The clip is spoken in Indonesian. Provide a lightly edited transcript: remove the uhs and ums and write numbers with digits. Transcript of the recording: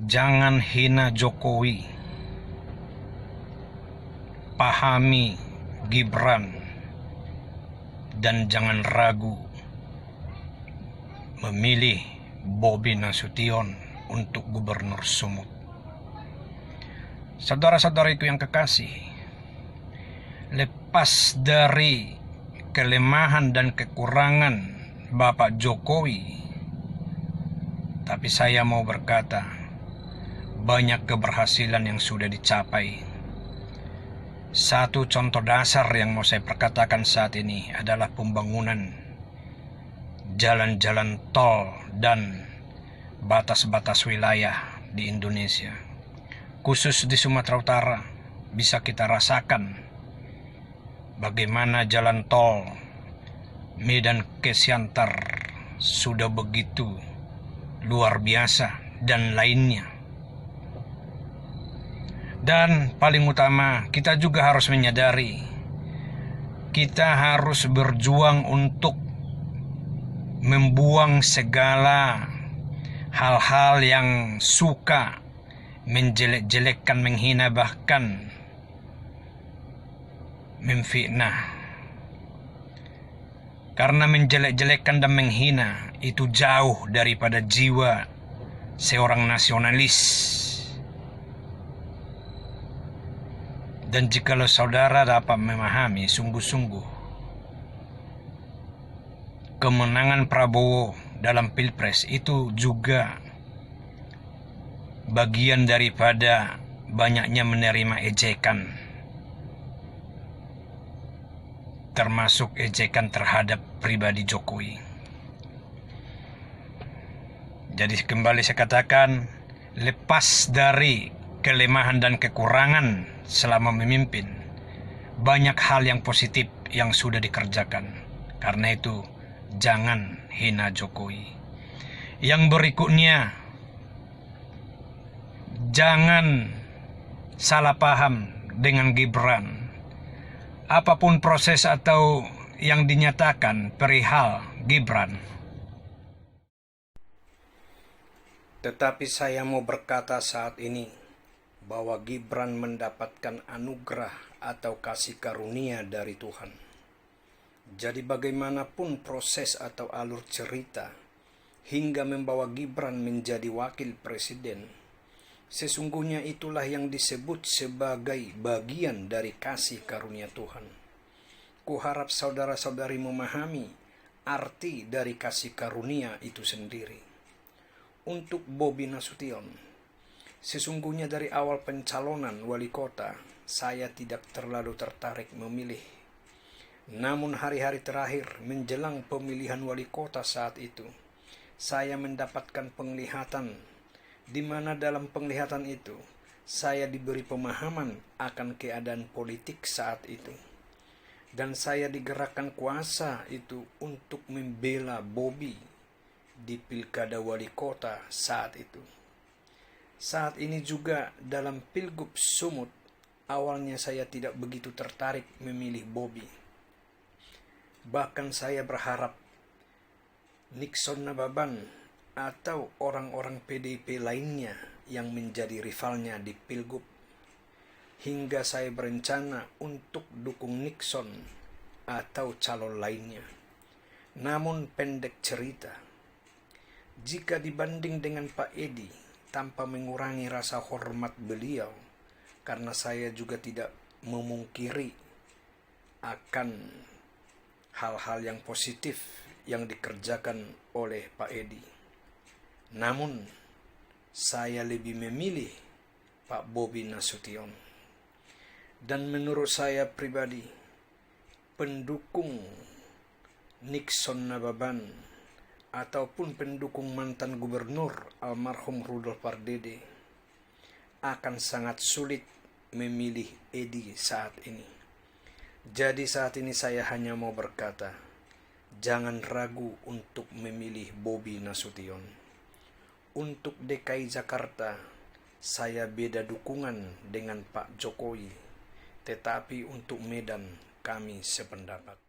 Jangan hina Jokowi. Pahami Gibran. Dan jangan ragu memilih Bobi Nasution untuk Gubernur Sumut. Saudara-saudariku yang kekasih, lepas dari kelemahan dan kekurangan Bapak Jokowi, tapi saya mau berkata, banyak keberhasilan yang sudah dicapai. Satu contoh dasar yang mau saya perkatakan saat ini adalah pembangunan jalan-jalan tol dan batas-batas wilayah di Indonesia. Khusus di Sumatera Utara bisa kita rasakan bagaimana jalan tol Medan ke Siantar sudah begitu luar biasa dan lainnya. Dan paling utama, kita juga harus menyadari kita harus berjuang untuk membuang segala hal-hal yang suka menjelek-jelekkan, menghina, bahkan memfitnah. Karena menjelek-jelekkan dan menghina itu jauh daripada jiwa seorang nasionalis. Dan jikalau saudara dapat memahami sungguh-sungguh kemenangan Prabowo dalam Pilpres itu juga bagian daripada banyaknya menerima ejekan, termasuk ejekan terhadap pribadi Jokowi. Jadi kembali saya katakan, lepas dari kelemahan dan kekurangan selama memimpin, banyak hal yang positif yang sudah dikerjakan. Karena itu, jangan hina Jokowi. Yang berikutnya, jangan salah paham dengan Gibran. Apapun proses atau yang dinyatakan perihal Gibran, tetapi saya mau berkata saat ini bahwa Gibran mendapatkan anugerah atau kasih karunia dari Tuhan. Jadi bagaimanapun proses atau alur cerita hingga membawa Gibran menjadi wakil presiden, sesungguhnya itulah yang disebut sebagai bagian dari kasih karunia Tuhan. Kuharap saudara-saudari memahami arti dari kasih karunia itu sendiri. Untuk Bobi Nasution, sesungguhnya dari awal pencalonan wali kota, saya tidak terlalu tertarik memilih. Namun hari-hari terakhir menjelang pemilihan wali kota saat itu, saya mendapatkan penglihatan, di mana dalam penglihatan itu, saya diberi pemahaman akan keadaan politik saat itu. Dan saya digerakkan kuasa itu untuk membela Bobi di pilkada wali kota saat itu. Saat ini juga dalam Pilgub Sumut, awalnya saya tidak begitu tertarik memilih Bobi. Bahkan saya berharap Nixon Nababan atau orang-orang PDIP lainnya yang menjadi rivalnya di Pilgub. Hingga saya berencana untuk dukung Nixon atau calon lainnya. Namun pendek cerita, jika dibanding dengan Pak Edi, tanpa mengurangi rasa hormat beliau, karena saya juga tidak memungkiri akan hal-hal yang positif yang dikerjakan oleh Pak Edi. Namun, saya lebih memilih Pak Bobi Nasution. Dan menurut saya pribadi, pendukung Nixon Nababan ataupun pendukung mantan gubernur almarhum Rudolf Pardede akan sangat sulit memilih Edi saat ini. Jadi saat ini saya hanya mau berkata, jangan ragu untuk memilih Bobi Nasution. Untuk DKI Jakarta, saya beda dukungan dengan Pak Jokowi, tetapi untuk Medan kami sependapat.